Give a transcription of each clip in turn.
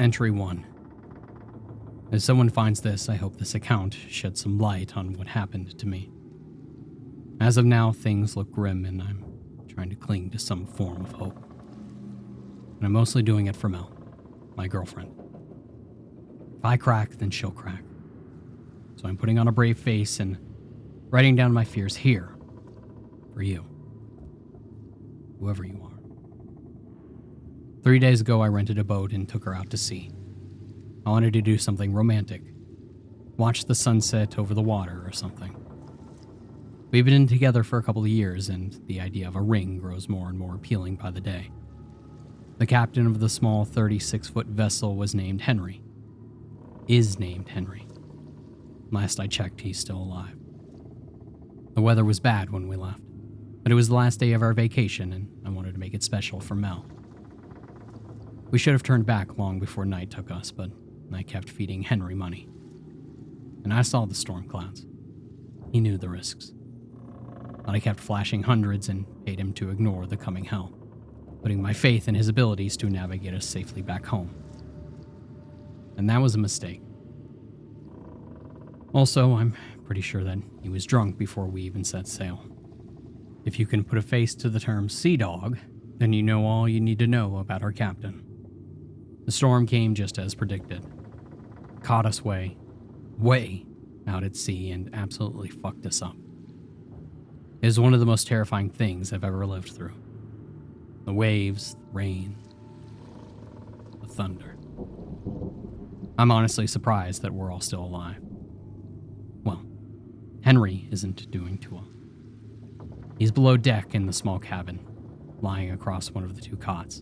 Entry 1. If someone finds this, I hope this account sheds some light on what happened to me. As of now, things look grim and I'm trying to cling to some form of hope. And I'm mostly doing it for Mel, my girlfriend. If I crack, then she'll crack. So I'm putting on a brave face and writing down my fears here for you, whoever you are. 3 days ago, I rented a boat and took her out to sea. I wanted to do something romantic. Watch the sunset over the water or something. We've been together for a couple of years, and the idea of a ring grows more and more appealing by the day. The captain of the small 36-foot vessel was named Henry. Is named Henry. Last I checked, he's still alive. The weather was bad when we left, but it was the last day of our vacation, and I wanted to make it special for Mel. We should have turned back long before night took us, but I kept feeding Henry money. And I saw the storm clouds. He knew the risks. But I kept flashing hundreds and paid him to ignore the coming hell, putting my faith in his abilities to navigate us safely back home. And that was a mistake. Also, I'm pretty sure that he was drunk before we even set sail. If you can put a face to the term sea dog, then you know all you need to know about our captain. The storm came just as predicted. Caught us way out at sea and absolutely fucked us up. It is one of the most terrifying things I've ever lived through. The waves, the rain, the thunder. I'm honestly surprised that we're all still alive. Well, Henry isn't doing too well. He's below deck in the small cabin, lying across one of the two cots.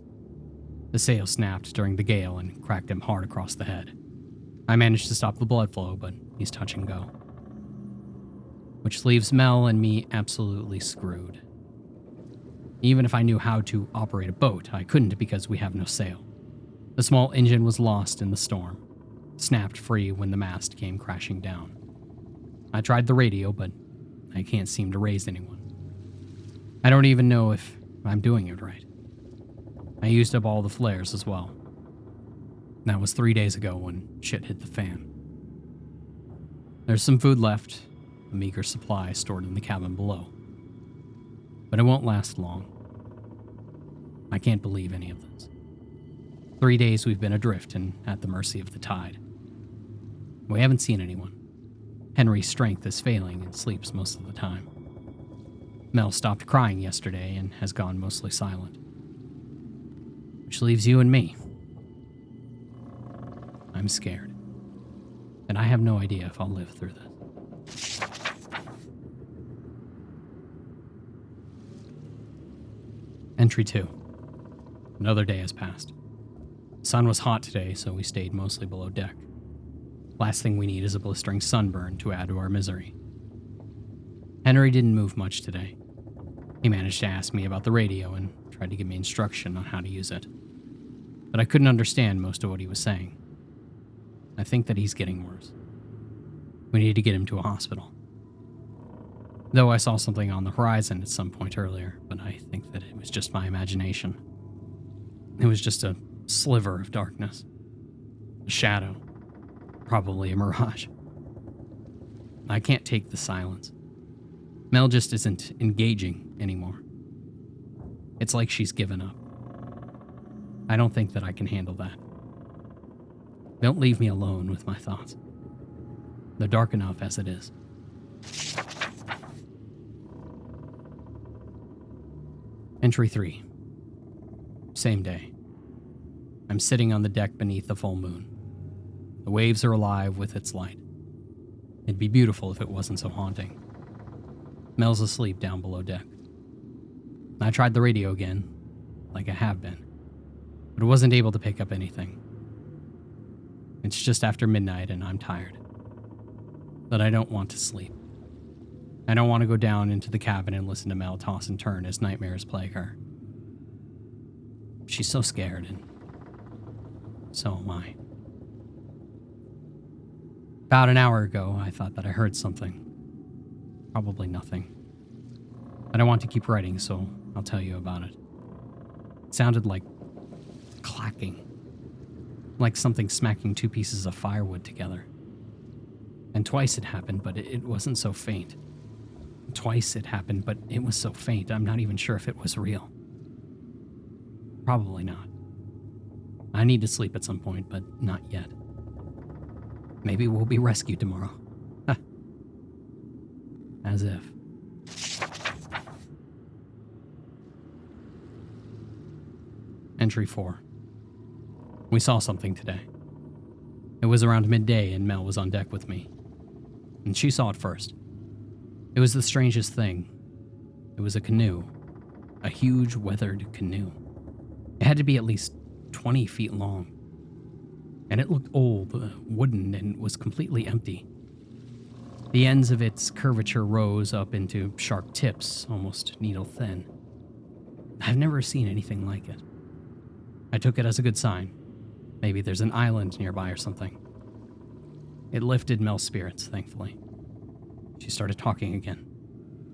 The sail snapped during the gale and cracked him hard across the head. I managed to stop the blood flow, but he's touch and go. Which leaves Mel and me absolutely screwed. Even if I knew how to operate a boat, I couldn't because we have no sail. The small engine was lost in the storm, snapped free when the mast came crashing down. I tried the radio, but I can't seem to raise anyone. I don't even know if I'm doing it right. I used up all the flares as well. That was 3 days ago when shit hit the fan. There's some food left, a meager supply stored in the cabin below. But it won't last long. I can't believe any of this. 3 days we've been adrift and at the mercy of the tide. We haven't seen anyone. Henry's strength is failing and sleeps most of the time. Mel stopped crying yesterday and has gone mostly silent. Which leaves you and me. I'm scared. And I have no idea if I'll live through this. Entry 2. Another day has passed. The sun was hot today, so we stayed mostly below deck. Last thing we need is a blistering sunburn to add to our misery. Henry didn't move much today. He managed to ask me about the radio and tried to give me instruction on how to use it. But I couldn't understand most of what he was saying. I think that he's getting worse. We need to get him to a hospital. Though I saw something on the horizon at some point earlier, but I think that it was just my imagination. It was just a sliver of darkness. A shadow. Probably a mirage. I can't take the silence. Mel just isn't engaging anymore. It's like she's given up. I don't think that I can handle that. Don't leave me alone with my thoughts. They're dark enough as it is. Entry 3. Same day. I'm sitting on the deck beneath the full moon. The waves are alive with its light. It'd be beautiful if it wasn't so haunting. Mel's asleep down below deck. I tried the radio again, like I have been, but it wasn't able to pick up anything. It's just after midnight and I'm tired. But I don't want to sleep. I don't want to go down into the cabin and listen to Mel toss and turn as nightmares plague her. She's so scared, and so am I. About an hour ago, I thought that I heard something. Probably nothing. But I want to keep writing, so I'll tell you about it. It sounded like clacking. like something smacking two pieces of firewood together. And twice it happened, but it wasn't so faint. Twice it happened, but it was so faint, I'm not even sure if it was real. Probably not. I need to sleep at some point, but not yet. Maybe we'll be rescued tomorrow. As if. Entry 4. We saw something today. It was around midday and Mel was on deck with me. And she saw it first. It was the strangest thing. It was a canoe. A huge weathered canoe. It had to be at least 20 feet long. And it looked old, wooden, and was completely empty. The ends of its curvature rose up into sharp tips, almost needle thin. I've never seen anything like it. I took it as a good sign. Maybe there's an island nearby or something. It lifted Mel's spirits, thankfully. She started talking again.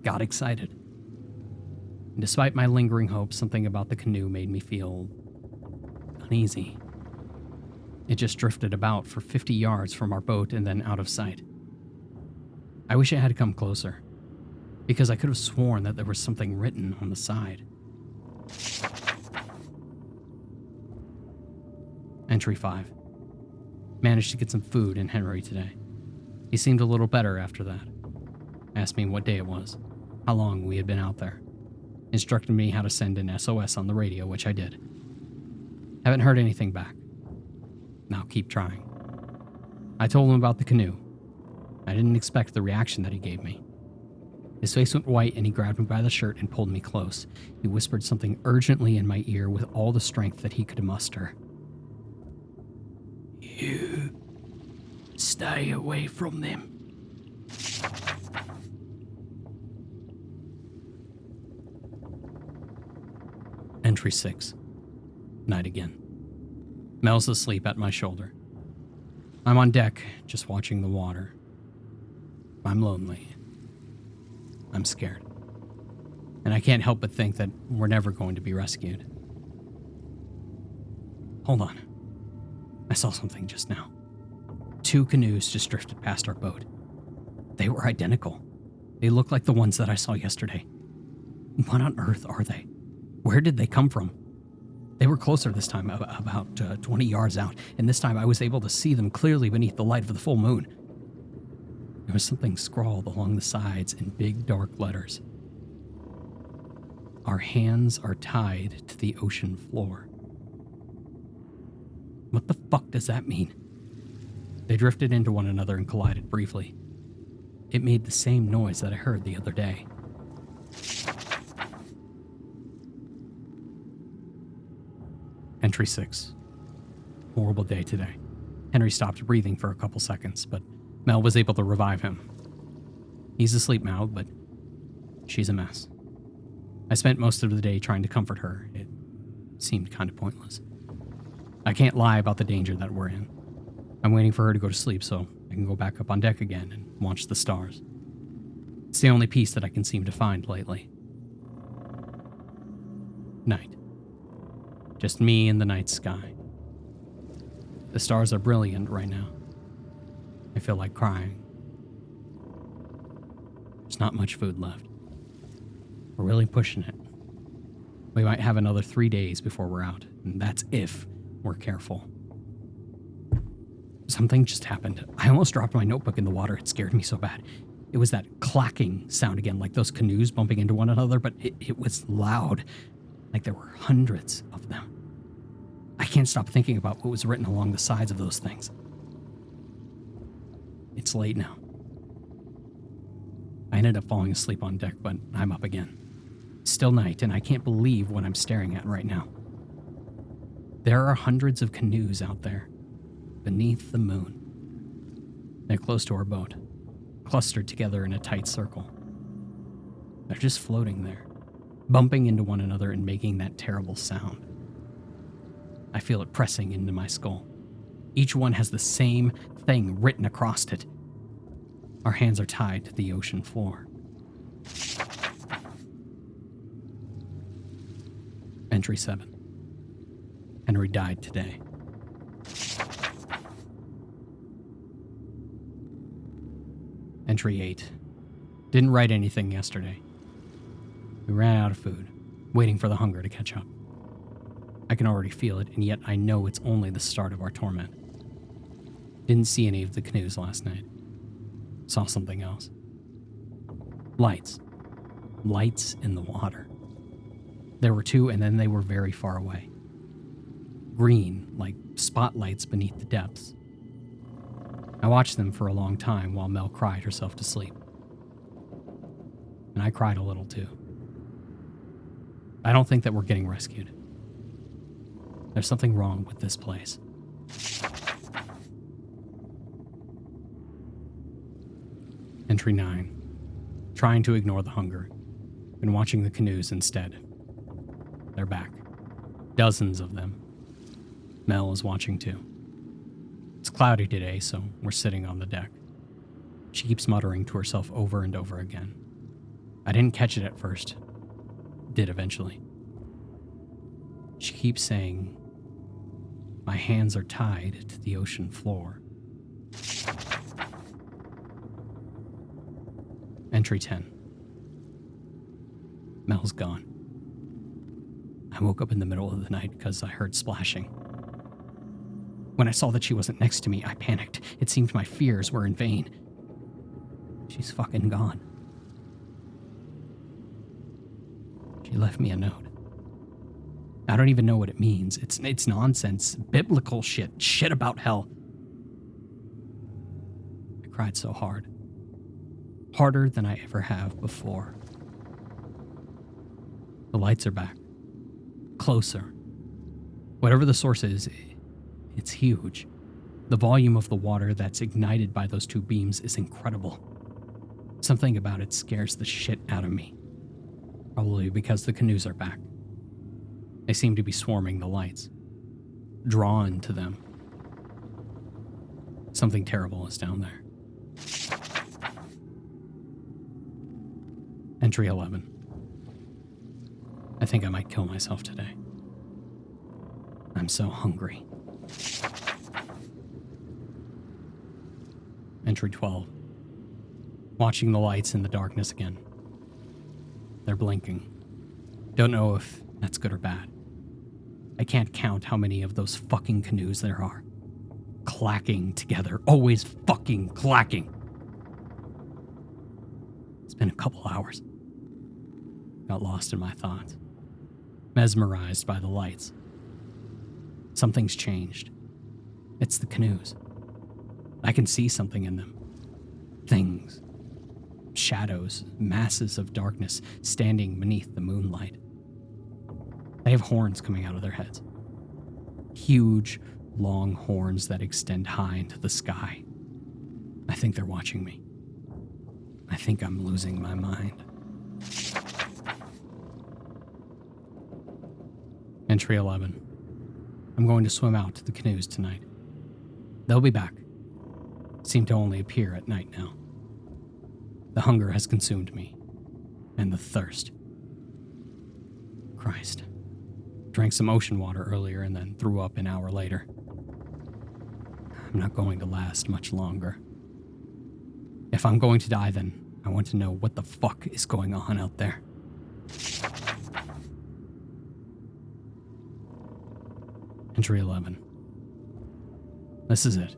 Got excited. And despite my lingering hope, something about the canoe made me feel uneasy. It just drifted about for 50 yards from our boat and then out of sight. I wish it had come closer, because I could have sworn that there was something written on the side. Entry 5. Managed to get some food in Henry today. He seemed a little better after that. Asked me what day it was, how long we had been out there. Instructed me how to send an SOS on the radio, which I did. Haven't heard anything back. Now keep trying. I told him about the canoe. I didn't expect the reaction that he gave me. His face went white and he grabbed me by the shirt and pulled me close. He whispered something urgently in my ear with all the strength that he could muster. You stay away from them. Entry 6. Night again. Mel's asleep at my shoulder. I'm on deck, just watching the water. I'm lonely. I'm scared. And I can't help but think that we're never going to be rescued. Hold on. I saw something just now. 2 canoes just drifted past our boat. They were identical. They looked like the ones that I saw yesterday. What on earth are they? Where did they come from? They were closer this time, about 20 yards out, and this time I was able to see them clearly beneath the light of the full moon. There was something scrawled along the sides in big dark letters. Our hands are tied to the ocean floor. What the fuck does that mean? They drifted into one another and collided briefly. It made the same noise that I heard the other day. Entry 6. Horrible day today. Henry stopped breathing for a couple seconds, but Mel was able to revive him. He's asleep now, but she's a mess. I spent most of the day trying to comfort her. It seemed kind of pointless. I can't lie about the danger that we're in. I'm waiting for her to go to sleep so I can go back up on deck again and watch the stars. It's the only peace that I can seem to find lately. Night. Just me and the night sky. The stars are brilliant right now. I feel like crying. There's not much food left. We're really pushing it. We might have another 3 days before we're out, and that's if we're careful. Something just happened. I almost dropped my notebook in the water. It scared me so bad. It was that clacking sound again, like those canoes bumping into one another, but it was loud, like there were hundreds of them. I can't stop thinking about what was written along the sides of those things. It's late now. I ended up falling asleep on deck, but I'm up again. Still night, and I can't believe what I'm staring at right now. There are hundreds of canoes out there, beneath the moon. They're close to our boat, clustered together in a tight circle. They're just floating there, bumping into one another and making that terrible sound. I feel it pressing into my skull. Each one has the same thing written across it. Our hands are tied to the ocean floor. Entry 7. Henry died today. Entry 8. Didn't write anything yesterday. We ran out of food, waiting for the hunger to catch up. I can already feel it, and yet I know it's only the start of our torment. Didn't see any of the canoes last night. Saw something else. Lights. Lights in the water. There were two, and then they were very far away. Green, like spotlights beneath the depths. I watched them for a long time while Mel cried herself to sleep. And I cried a little too. I don't think that we're getting rescued. There's something wrong with this place. Entry 9. Trying to ignore the hunger. Been watching the canoes instead. They're back. Dozens of them. Mel is watching too. It's cloudy today, so we're sitting on the deck. She keeps muttering to herself over and over again. I didn't catch it at first. Did eventually. She keeps saying, "My hands are tied to the ocean floor." Entry 10. Mel's gone. I woke up in the middle of the night because I heard splashing. When I saw that she wasn't next to me, I panicked. It seemed my fears were in vain. She's fucking gone. She left me a note. I don't even know what it means. It's nonsense. Biblical shit. Shit about hell. I cried so hard. Harder than I ever have before. The lights are back. Closer. Whatever the source is, it's huge. The volume of the water that's ignited by those two beams is incredible. Something about it scares the shit out of me. Probably because the canoes are back. They seem to be swarming the lights. Drawn to them. Something terrible is down there. Entry 11. I think I might kill myself today. I'm so hungry. Entry 12. Watching the lights in the darkness again. They're blinking. Don't know if that's good or bad. I can't count how many of those fucking canoes there are. Clacking together. Always fucking clacking. It's been a couple hours. Got lost in my thoughts. Mesmerized by the lights. Something's changed. It's the canoes. I can see something in them. Things. Shadows, masses of darkness standing beneath the moonlight. They have horns coming out of their heads. Huge, long horns that extend high into the sky. I think they're watching me. I think I'm losing my mind. Entry 11. I'm going to swim out to the canoes tonight. They'll be back. Seem to only appear at night now. The hunger has consumed me. And the thirst. Christ. Drank some ocean water earlier and then threw up an hour later. I'm not going to last much longer. If I'm going to die, then I want to know what the fuck is going on out there. Entry 11. This is it.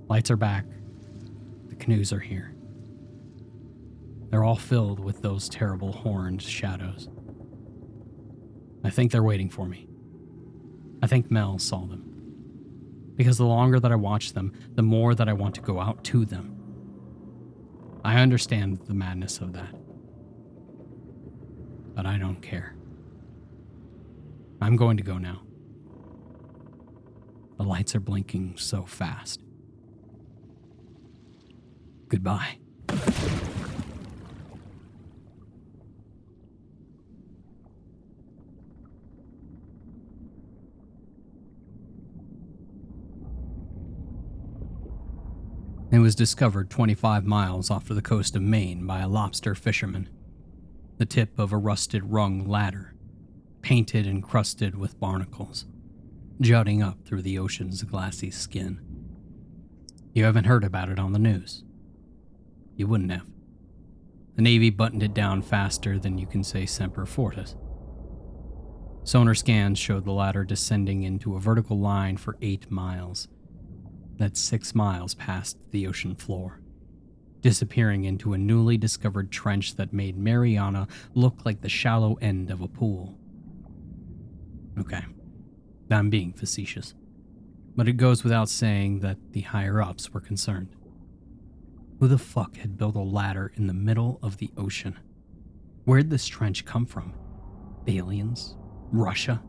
Lights are back. The canoes are here. They're all filled with those terrible horned shadows. I think they're waiting for me. I think Mel saw them. Because the longer that I watch them, the more that I want to go out to them. I understand the madness of that. But I don't care. I'm going to go now. The lights are blinking so fast. Goodbye. It was discovered 25 miles off of the coast of Maine by a lobster fisherman. The tip of a rusted rung ladder, painted and crusted with barnacles, jutting up through the ocean's glassy skin. You haven't heard about it on the news. You wouldn't have. The Navy buttoned it down faster than you can say Semper Fortis. Sonar scans showed the ladder descending into a vertical line for 8 miles. That's 6 miles past the ocean floor, disappearing into a newly discovered trench that made Mariana look like the shallow end of a pool. Okay, I'm being facetious, but it goes without saying that the higher-ups were concerned. Who the fuck had built a ladder in the middle of the ocean? Where'd this trench come from? Aliens? Russia?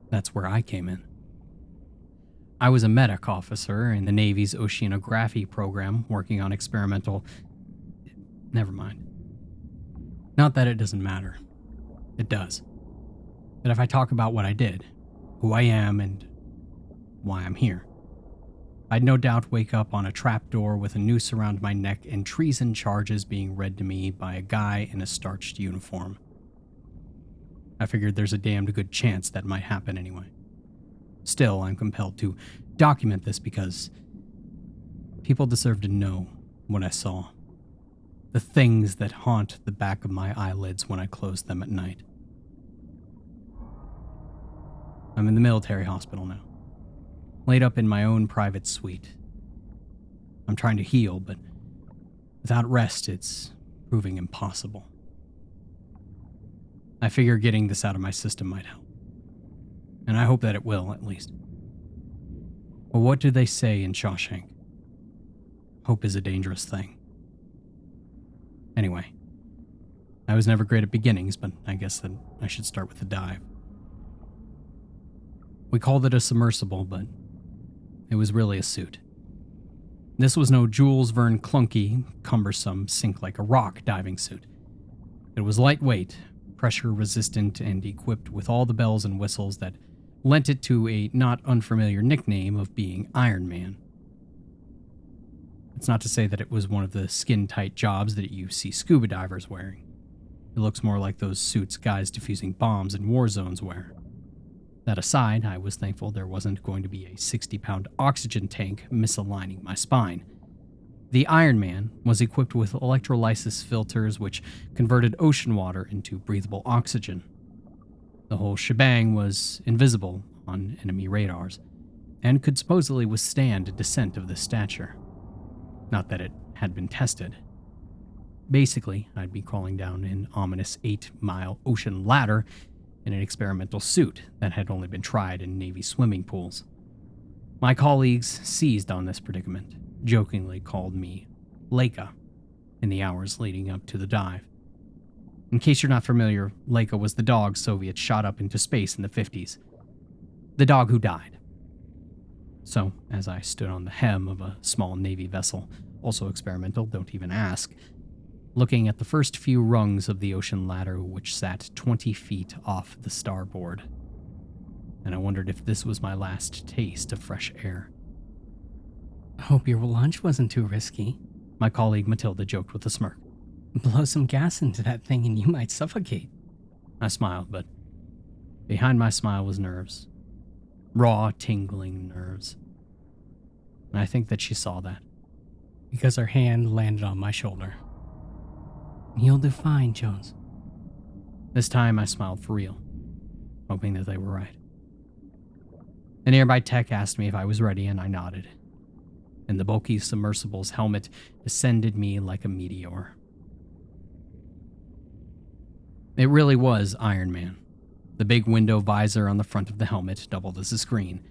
That's where I came in. I was a medic officer in the Navy's oceanography program working on experimental... Never mind. Not that it doesn't matter. It does. But if I talk about what I did, who I am, and why I'm here, I'd no doubt wake up on a trapdoor with a noose around my neck and treason charges being read to me by a guy in a starched uniform. I figured there's a damned good chance that might happen anyway. Still, I'm compelled to document this because people deserve to know what I saw. The things that haunt the back of my eyelids when I close them at night. I'm in the military hospital now, laid up in my own private suite. I'm trying to heal, but without rest, it's proving impossible. I figure getting this out of my system might help. And I hope that it will, at least. But what do they say in Shawshank? Hope is a dangerous thing. Anyway, I was never great at beginnings, but I guess that I should start with the dive. We called it a submersible, but it was really a suit. This was no Jules Verne clunky, cumbersome, sink-like-a-rock diving suit. It was lightweight, pressure-resistant, and equipped with all the bells and whistles that lent it to a not unfamiliar nickname of being Iron Man. It's not to say that it was one of the skin-tight jobs that you see scuba divers wearing. It looks more like those suits guys defusing bombs in war zones wear. That aside, I was thankful there wasn't going to be a 60-pound oxygen tank misaligning my spine. The Iron Man was equipped with electrolysis filters which converted ocean water into breathable oxygen. The whole shebang was invisible on enemy radars, and could supposedly withstand a descent of this stature. Not that it had been tested. Basically, I'd be crawling down an ominous 8-mile ocean ladder in an experimental suit that had only been tried in Navy swimming pools. My colleagues seized on this predicament, jokingly called me Leica in the hours leading up to the dive. In case you're not familiar, Leica was the dog Soviets shot up into space in the 50s. The dog who died. So, as I stood on the hem of a small Navy vessel, also experimental, don't even ask, looking at the first few rungs of the ocean ladder which sat 20 feet off the starboard, and I wondered if this was my last taste of fresh air. I hope your lunch wasn't too risky, my colleague Matilda joked with a smirk. Blow some gas into that thing and you might suffocate. I smiled, but behind my smile was nerves. Raw, tingling nerves. And I think that she saw that. Because her hand landed on my shoulder. You'll do fine, Jones. This time I smiled for real, hoping that they were right. A nearby tech asked me if I was ready, and I nodded. And the bulky submersible's helmet descended me like a meteor. It really was Iron Man. The big window visor on the front of the helmet doubled as a screen,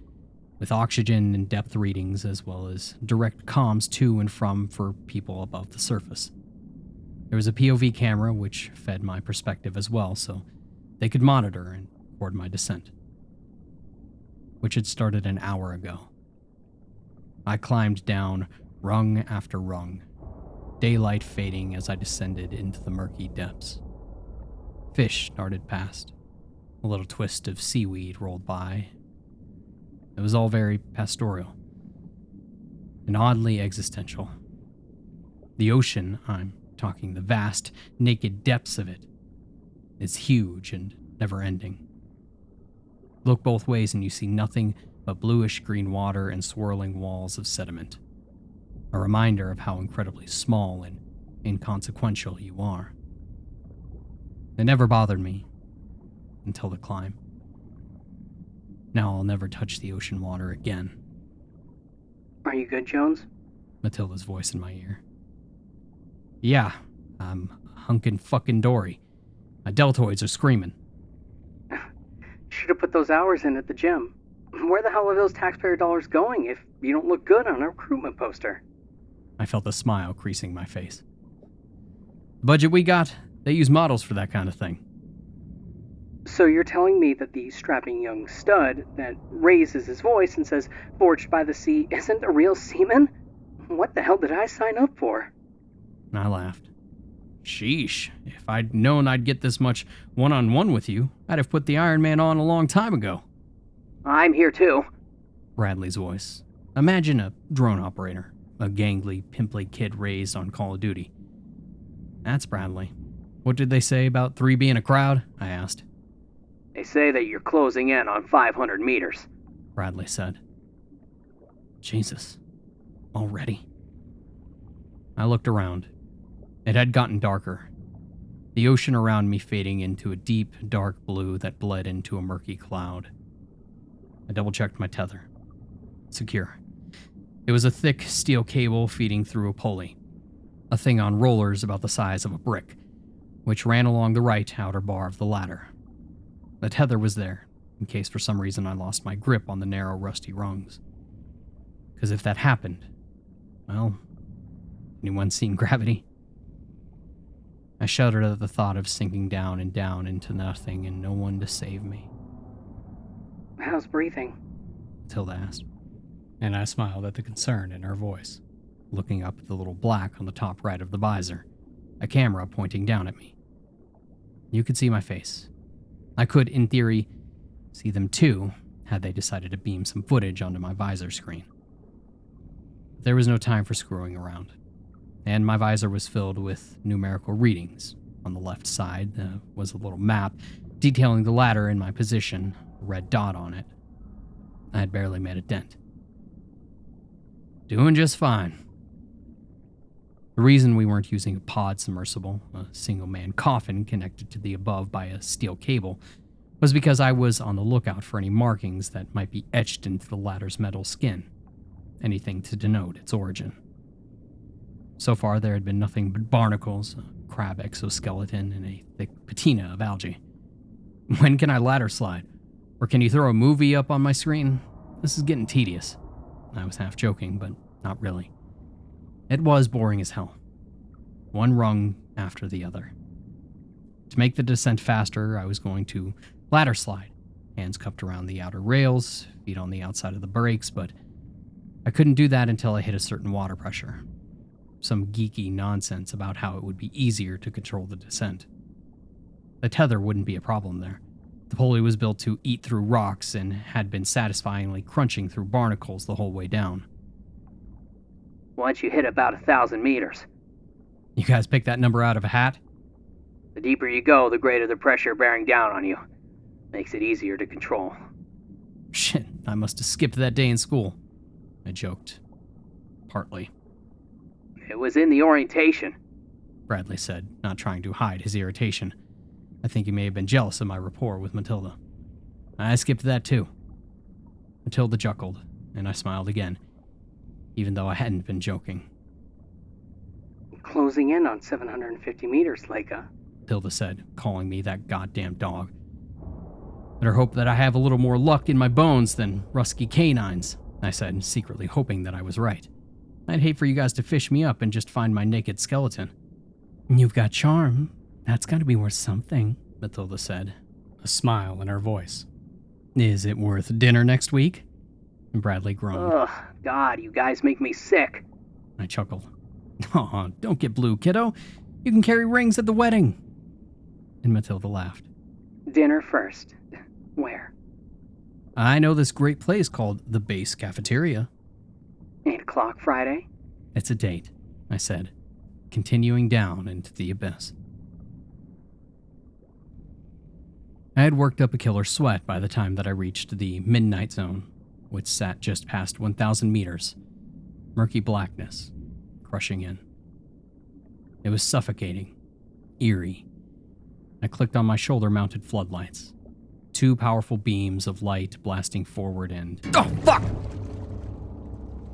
with oxygen and depth readings as well as direct comms to and from for people above the surface. There was a POV camera which fed my perspective as well, so they could monitor and record my descent, which had started an hour ago. I climbed down rung after rung, daylight fading as I descended into the murky depths. Fish darted past. A little twist of seaweed rolled by. It was all very pastoral and oddly existential. The ocean, I'm talking the vast, naked depths of it, is huge and never-ending. Look both ways and you see nothing but bluish-green water and swirling walls of sediment. a reminder of how incredibly small and inconsequential you are. It never bothered me until the climb. Now I'll never touch the ocean water again. Are you good, Jones? Matilda's voice in my ear. Yeah, I'm hunkin' fucking dory. My deltoids are screaming. Should have put those hours in at the gym. Where the hell are those taxpayer dollars going if you don't look good on a recruitment poster? I felt a smile creasing my face. The budget we got, they use models for that kind of thing. So you're telling me that the strapping young stud that raises his voice and says, "Forged by the sea," isn't a real seaman? What the hell did I sign up for? And I laughed. Sheesh, if I'd known I'd get this much one-on-one with you, I'd have put the Iron Man on a long time ago. I'm here too. Bradley's voice. Imagine a drone operator, a gangly, pimply kid raised on Call of Duty. That's Bradley. What did they say about 3 being a crowd? I asked. They say that you're closing in on 500 meters. Bradley said. Jesus. Already? I looked around. It had gotten darker. The ocean around me fading into a deep, dark blue that bled into a murky cloud. I double-checked my tether. Secure. It was a thick steel cable feeding through a pulley. A thing on rollers about the size of a brick, which ran along the right outer bar of the ladder. The tether was there, in case for some reason I lost my grip on the narrow, rusty rungs. Because if that happened, well, anyone seen Gravity? I shuddered at the thought of sinking down and down into nothing and no one to save me. How's breathing? Matilda asked, And I smiled at the concern in her voice. looking up at the little black on the top right of the visor, a camera pointing down at me. You could see my face. I could, in theory, see them too, had they decided to beam some footage onto my visor screen. There was no time for screwing around, and my visor was filled with numerical readings. On the left side was a little map detailing the ladder and my position, a red dot on it. I had barely made a dent. Doing just fine. The reason we weren't using a pod submersible, a single-man coffin connected to the above by a steel cable, was because I was on the lookout for any markings that might be etched into the ladder's metal skin, anything to denote its origin. So far, there had been nothing but barnacles, a crab exoskeleton, and a thick patina of algae. When can I ladder slide? Or can you throw a movie up on my screen? This is getting tedious. I was half joking, but not really. It was boring as hell. One rung after the other. To make the descent faster, I was going to ladder slide, hands cupped around the outer rails, feet on the outside of the brakes, but I couldn't do that until I hit a certain water pressure. Some geeky nonsense about how it would be easier to control the descent. The tether wouldn't be a problem there. The pulley was built to eat through rocks and had been satisfyingly crunching through barnacles the whole way down. Once you hit about 1,000 meters. You guys picked that number out of a hat? The deeper you go, the greater the pressure bearing down on you. Makes it easier to control. Shit, I must have skipped that day in school. I joked. Partly. It was in the orientation. Bradley said, not trying to hide his irritation. I think he may have been jealous of my rapport with Matilda. I skipped that too. Matilda chuckled, and I smiled again, even though I hadn't been joking. Closing in on 750 meters, Leica. Matilda said, calling me that goddamn dog. Better hope that I have a little more luck in my bones than rusky canines, I said, secretly hoping that I was right. I'd hate for you guys to fish me up and just find my naked skeleton. You've got charm. That's got to be worth something, Matilda said, a smile in her voice. Is it worth dinner next week? And Bradley groaned. Ugh, God, you guys make me sick. I chuckled. Aw, don't get blue, kiddo. You can carry rings at the wedding. And Matilda laughed. Dinner first. Where? I know this great place called the Base Cafeteria. 8 o'clock Friday? It's a date, I said, continuing down into the abyss. I had worked up a killer sweat by the time that I reached the midnight zone, which sat just past 1,000 meters. Murky blackness, rushing in. It was suffocating, eerie. I clicked on my shoulder-mounted floodlights. 2 powerful beams of light blasting forward and... Oh, fuck!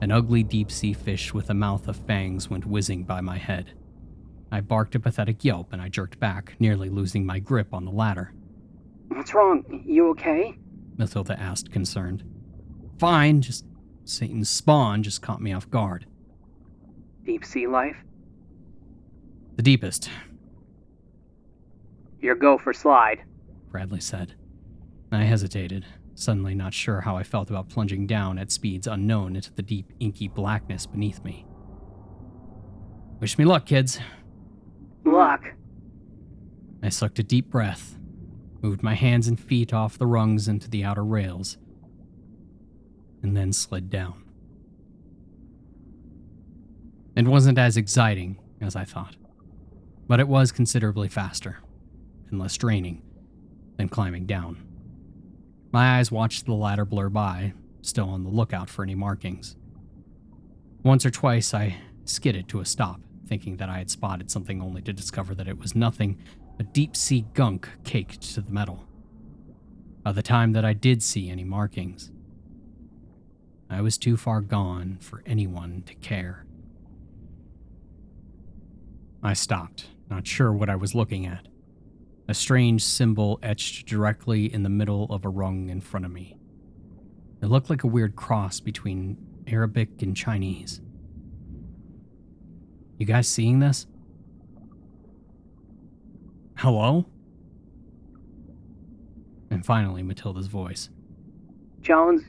An ugly deep-sea fish with a mouth of fangs went whizzing by my head. I barked a pathetic yelp and I jerked back, nearly losing my grip on the ladder. What's wrong? You okay? Mathilda asked, concerned. Fine, just Satan's spawn just caught me off guard. Deep sea life? The deepest, Your go for slide. Bradley said. I hesitated, suddenly not sure how I felt about plunging down at speeds unknown into the deep, inky blackness beneath me. Wish me luck, kids. Luck. I sucked a deep breath, moved my hands and feet off the rungs into the outer rails, and then slid down. It wasn't as exciting as I thought, but it was considerably faster and less draining than climbing down. My eyes watched the ladder blur by, still on the lookout for any markings. Once or twice I skidded to a stop, thinking that I had spotted something only to discover that it was nothing but deep-sea gunk caked to the metal. By the time that I did see any markings, I was too far gone for anyone to care. I stopped, not sure what I was looking at. A strange symbol etched directly in the middle of a rung in front of me. It looked like a weird cross between Arabic and Chinese. You guys seeing this? Hello? And finally, Matilda's voice. Jones,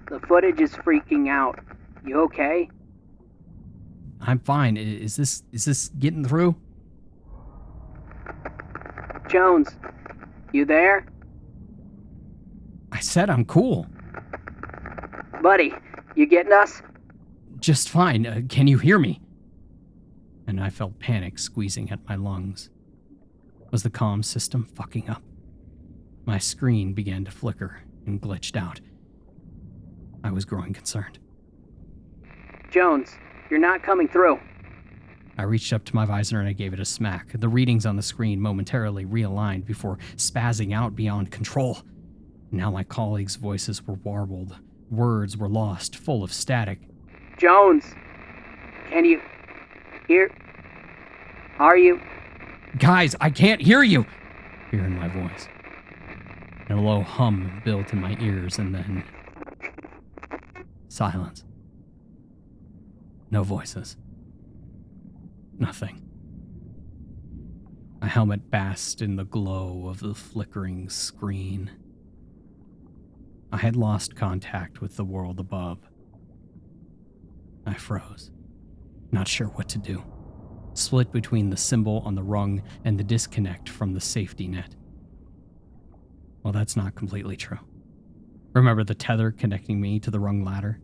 the footage is freaking out. You okay? I'm fine. Is this getting through? Jones, you there? I said I'm cool. Buddy, you getting us? Just fine. Can you hear me? And I felt panic squeezing at my lungs. Was the comm system fucking up? My screen began to flicker and glitched out. I was growing concerned. Jones, you're not coming through. I reached up to my visor and I gave it a smack. The readings on the screen momentarily realigned before spazzing out beyond control. Now my colleagues' voices were warbled. Words were lost, full of static. Jones, can you hear? Are you? Guys, I can't hear you! Fear in my voice. And a low hum built in my ears and then... silence. No voices. Nothing. My helmet basked in the glow of the flickering screen. I had lost contact with the world above. I froze, not sure what to do, split between the symbol on the rung and the disconnect from the safety net. Well, that's not completely true. Remember the tether connecting me to the rung ladder?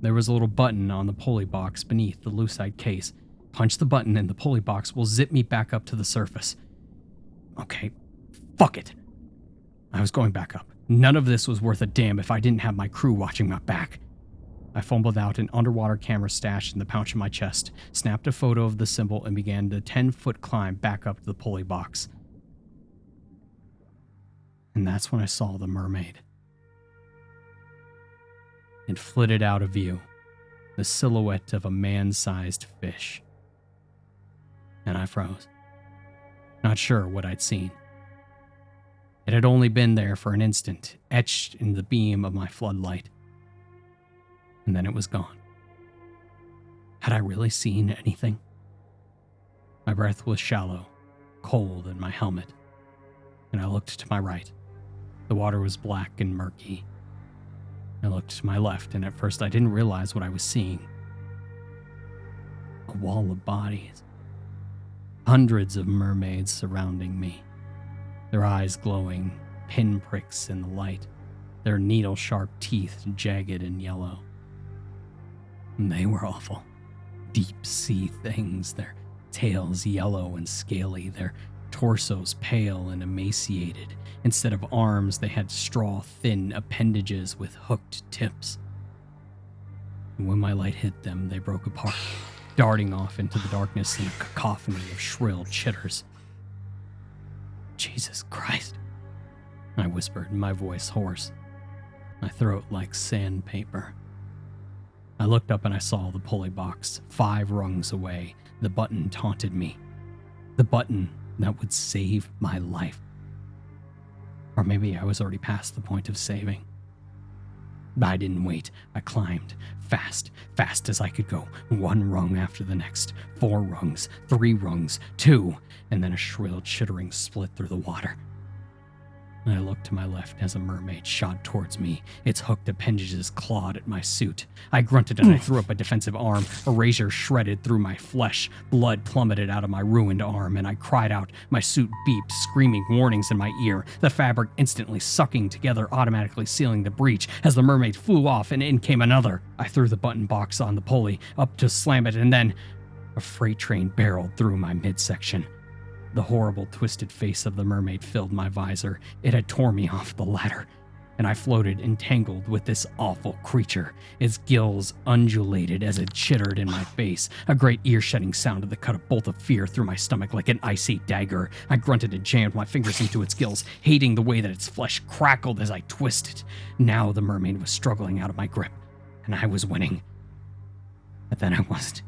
There was a little button on the pulley box beneath the lucite case. Punch the button and the pulley box will zip me back up to the surface. Okay, fuck it. I was going back up. None of this was worth a damn if I didn't have my crew watching my back. I fumbled out an underwater camera stashed in the pouch of my chest, snapped a photo of the symbol, and began the 10-foot climb back up to the pulley box. And that's when I saw the mermaid. It flitted out of view, the silhouette of a man-sized fish. And I froze, not sure what I'd seen. It had only been there for an instant, etched in the beam of my floodlight. And then it was gone. Had I really seen anything? My breath was shallow, cold in my helmet, and I looked to my right. The water was black and murky. I looked to my left, and at first I didn't realize what I was seeing. A wall of bodies. Hundreds of mermaids surrounding me, their eyes glowing, pinpricks in the light, their needle-sharp teeth jagged and yellow. And they were awful. Deep-sea things, their tails yellow and scaly, their torsos pale and emaciated. Instead of arms, they had straw-thin appendages with hooked tips. And when my light hit them, they broke apart, darting off into the darkness in a cacophony of shrill chitters. Jesus Christ, I whispered, my voice hoarse, my throat like sandpaper. I looked up and I saw the pulley box 5 rungs away. The button taunted me. The button that would save my life. Or maybe I was already past the point of saving. But I didn't wait. I climbed, fast as I could go, 1 rung after the next, 4 rungs, 3 rungs, 2, and then a shrill chittering split through the water. And I looked to my left as a mermaid shot towards me, its hooked appendages clawed at my suit. I grunted and I threw up a defensive arm. A razor shredded through my flesh. Blood plummeted out of my ruined arm, and I cried out. My suit beeped, screaming warnings in my ear, the fabric instantly sucking together, automatically sealing the breach. As the mermaid flew off, and in came another. I threw the button box on the pulley, up to slam it, and then a freight train barreled through my midsection. The horrible, twisted face of the mermaid filled my visor. It had torn me off the ladder, and I floated entangled with this awful creature. Its gills undulated as it chittered in my face. A great ear-shedding sound that cut a bolt of fear through my stomach like an icy dagger. I grunted and jammed my fingers into its gills, hating the way that its flesh crackled as I twisted. Now the mermaid was struggling out of my grip, and I was winning. But then I wasn't.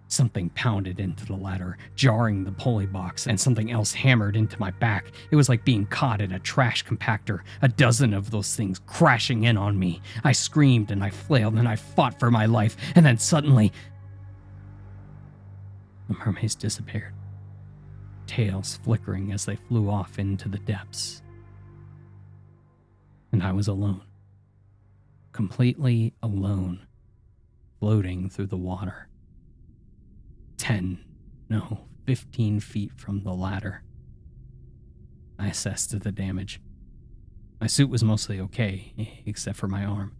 Something pounded into the ladder, jarring the pulley box, and something else hammered into my back. It was like being caught in a trash compactor, a dozen of those things crashing in on me. I screamed and I flailed and I fought for my life, and then suddenly, the mermaids disappeared, tails flickering as they flew off into the depths. And I was alone, completely alone, floating through the water. 15 feet from the ladder. I assessed the damage. My suit was mostly okay, except for my arm.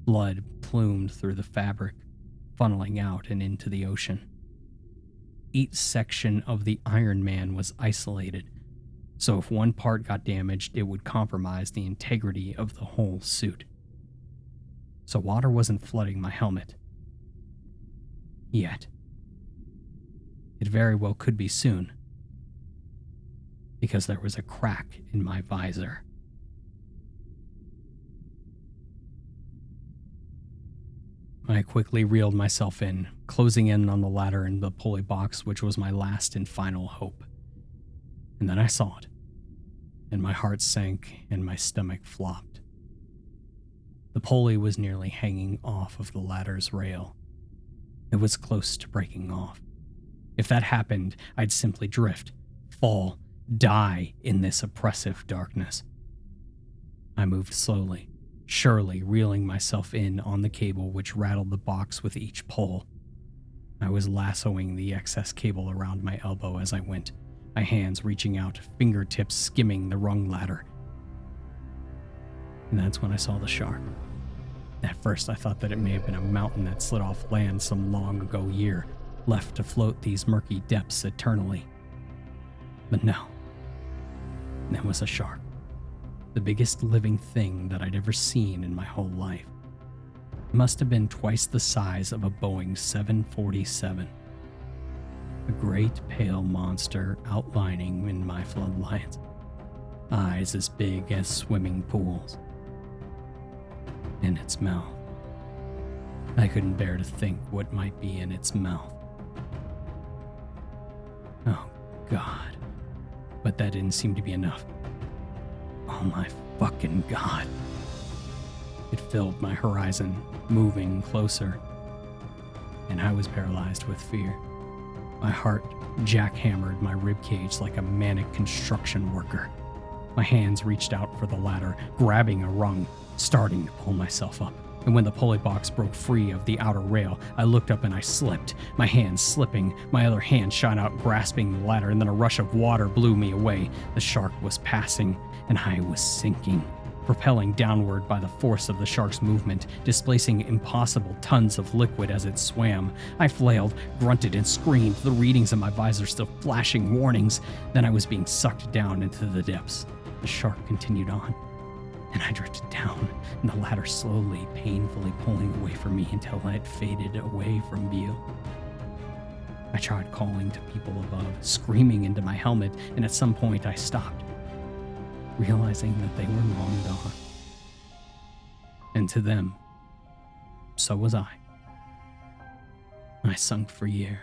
Blood plumed through the fabric, funneling out and into the ocean. Each section of the Iron Man was isolated, so if one part got damaged, it would compromise the integrity of the whole suit. So water wasn't flooding my helmet. Yet. It very well could be soon, because there was a crack in my visor. I quickly reeled myself in, closing in on the ladder and the pulley box, which was my last and final hope. And then I saw it, and my heart sank and my stomach flopped. The pulley was nearly hanging off of the ladder's rail. It was close to breaking off. If that happened, I'd simply drift, fall, die in this oppressive darkness. I moved slowly, surely reeling myself in on the cable which rattled the box with each pull. I was lassoing the excess cable around my elbow as I went, my hands reaching out, fingertips skimming the rung ladder. And that's when I saw the shark. At first I thought that it may have been a mountain that slid off land some long ago year, left to float these murky depths eternally. But no, that was a shark. The biggest living thing that I'd ever seen in my whole life. It must have been twice the size of a Boeing 747. A great pale monster outlining in my floodlights. Eyes as big as swimming pools. In its mouth. I couldn't bear to think what might be in its mouth. Oh, God. But that didn't seem to be enough. Oh my fucking God. It filled my horizon, moving closer. And I was paralyzed with fear. My heart jackhammered my ribcage like a manic construction worker. My hands reached out for the ladder, grabbing a rung, starting to pull myself up. And when the pulley box broke free of the outer rail, I looked up and I slipped, my hands slipping, my other hand shot out grasping the ladder, and then a rush of water blew me away. The shark was passing, and I was sinking, propelling downward by the force of the shark's movement, displacing impossible tons of liquid as it swam. I flailed, grunted, and screamed, the readings in my visor still flashing warnings. Then I was being sucked down into the depths. The shark continued on. And I drifted down, and the ladder slowly, painfully pulling away from me until it faded away from view. I tried calling to people above, screaming into my helmet, and at some point I stopped, realizing that they were long gone. And to them, so was I. I sunk for years.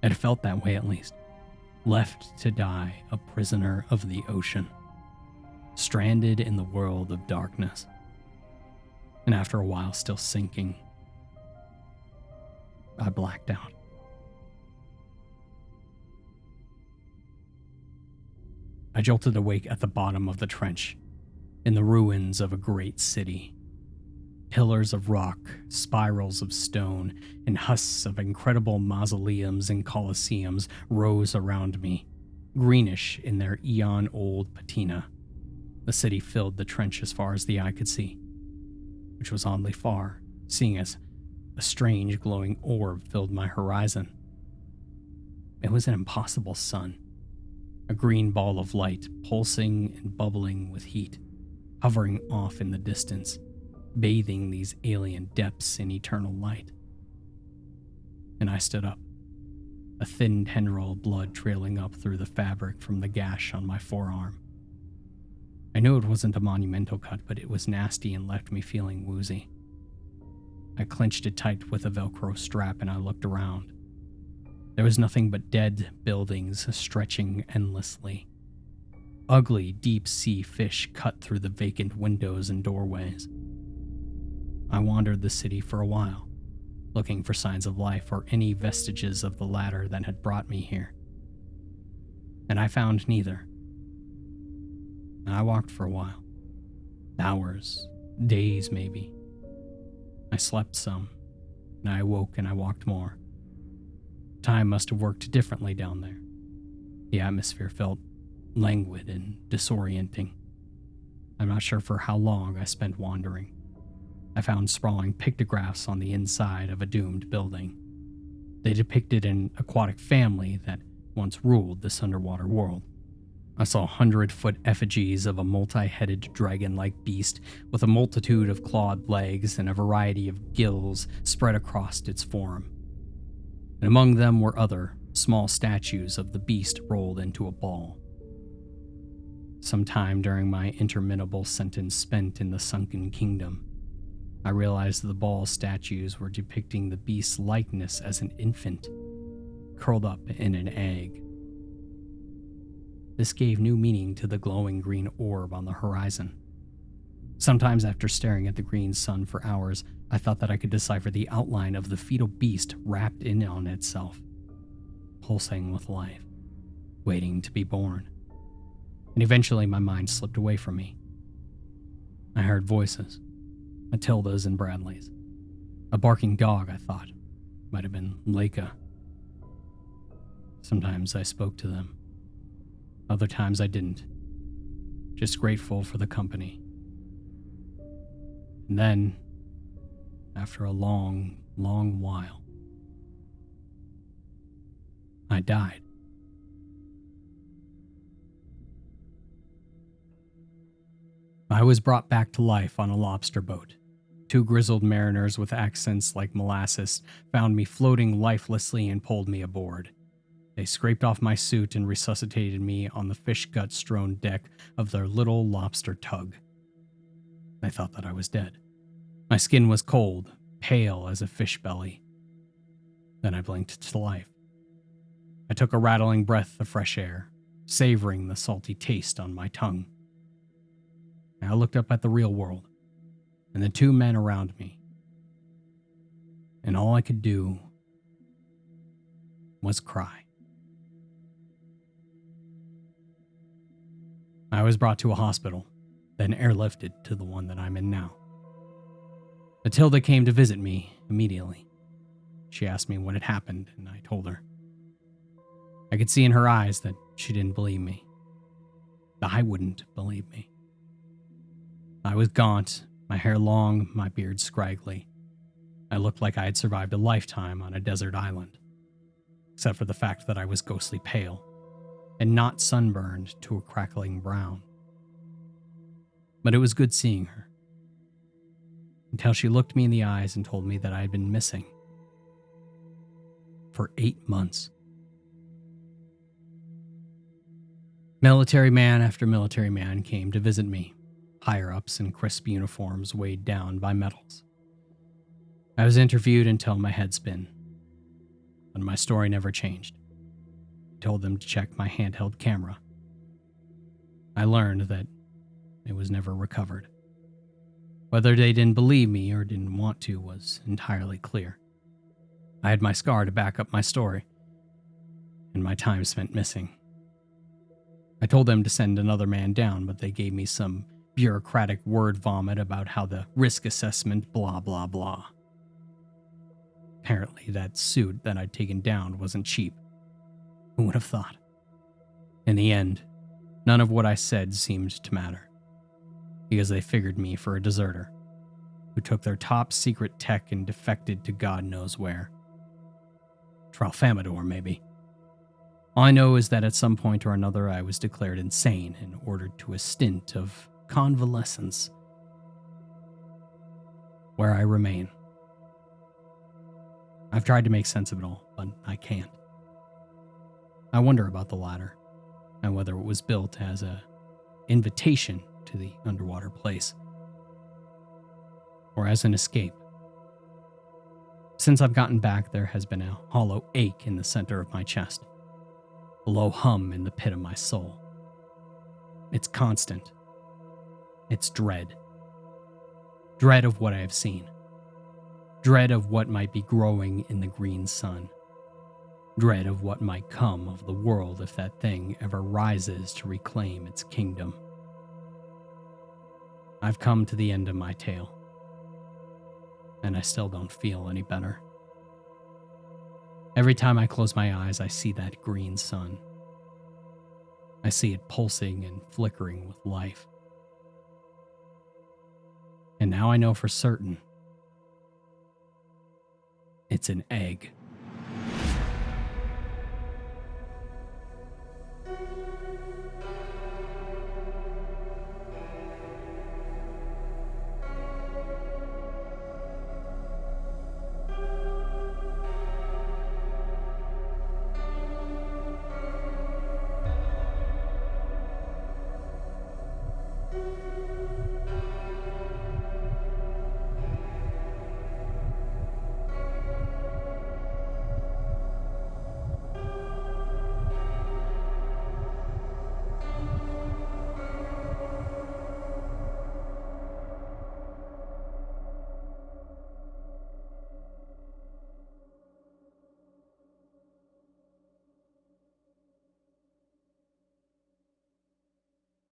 It felt that way, at least. Left to die a prisoner of the ocean, stranded in the world of darkness, and after a while still sinking, I blacked out. I jolted awake at the bottom of the trench, in the ruins of a great city. Pillars of rock, spirals of stone, and husks of incredible mausoleums and colosseums rose around me, greenish in their eon-old patina. The city filled the trench as far as the eye could see, which was oddly far, seeing as a strange glowing orb filled my horizon. It was an impossible sun, a green ball of light pulsing and bubbling with heat, hovering off in the distance, bathing these alien depths in eternal light. And I stood up, a thin tendril of blood trailing up through the fabric from the gash on my forearm. I knew it wasn't a monumental cut, but it was nasty and left me feeling woozy. I clenched it tight with a Velcro strap and I looked around. There was nothing but dead buildings stretching endlessly. Ugly deep-sea fish cut through the vacant windows and doorways. I wandered the city for a while, looking for signs of life or any vestiges of the ladder that had brought me here. And I found neither. I walked for a while. Hours, days maybe. I slept some, and I awoke and I walked more. Time must have worked differently down there. The atmosphere felt languid and disorienting. I'm not sure for how long I spent wandering. I found sprawling pictographs on the inside of a doomed building. They depicted an aquatic family that once ruled this underwater world. I saw 100-foot effigies of a multi-headed dragon-like beast with a multitude of clawed legs and a variety of gills spread across its form. And among them were other, small statues of the beast rolled into a ball. Sometime during my interminable sentence spent in the sunken kingdom, I realized the ball statues were depicting the beast's likeness as an infant, curled up in an egg. This gave new meaning to the glowing green orb on the horizon. Sometimes after staring at the green sun for hours, I thought that I could decipher the outline of the fetal beast wrapped in on itself, pulsing with life, waiting to be born. And eventually my mind slipped away from me. I heard voices, Matilda's and Bradley's. A barking dog, I thought. Might have been Leica. Sometimes I spoke to them. Other times I didn't. Just grateful for the company. And then, after a long, long while, I died. I was brought back to life on a lobster boat. Two grizzled mariners with accents like molasses found me floating lifelessly and pulled me aboard. They scraped off my suit and resuscitated me on the fish gut-strewn deck of their little lobster tug. I thought that I was dead. My skin was cold, pale as a fish belly. Then I blinked to life. I took a rattling breath of fresh air, savoring the salty taste on my tongue. I looked up at the real world, and the two men around me. And all I could do was cry. I was brought to a hospital, then airlifted to the one that I'm in now. Matilda came to visit me immediately. She asked me what had happened, and I told her. I could see in her eyes that she didn't believe me. That I wouldn't believe me. I was gaunt, my hair long, my beard scraggly. I looked like I had survived a lifetime on a desert island, except for the fact that I was ghostly pale and not sunburned to a crackling brown. But it was good seeing her, until she looked me in the eyes and told me that I had been missing. for 8 months. Military man after military man came to visit me, higher-ups in crisp uniforms weighed down by medals. I was interviewed until my head spin, but my story never changed. I told them to check my handheld camera. I learned that it was never recovered. Whether they didn't believe me or didn't want to was entirely clear. I had my scar to back up my story, and my time spent missing. I told them to send another man down, but they gave me some bureaucratic word vomit about how the risk assessment blah blah blah. Apparently that suit that I'd taken down wasn't cheap. Who would have thought? In the end, none of what I said seemed to matter, because they figured me for a deserter who took their top secret tech and defected to God knows where. Tralfamador, maybe. All I know is that at some point or another I was declared insane and ordered to a stint of convalescence, where I remain. I've tried to make sense of it all, but I can't. I wonder about the ladder, and whether it was built as an invitation to the underwater place, or as an escape. Since I've gotten back, there has been a hollow ache in the center of my chest, a low hum in the pit of my soul. It's constant. It's dread. Dread of what I have seen. Dread of what might be growing in the green sun. Dread of what might come of the world if that thing ever rises to reclaim its kingdom. I've come to the end of my tale, and I still don't feel any better. Every time I close my eyes, I see that green sun. I see it pulsing and flickering with life. And now I know for certain it's an egg.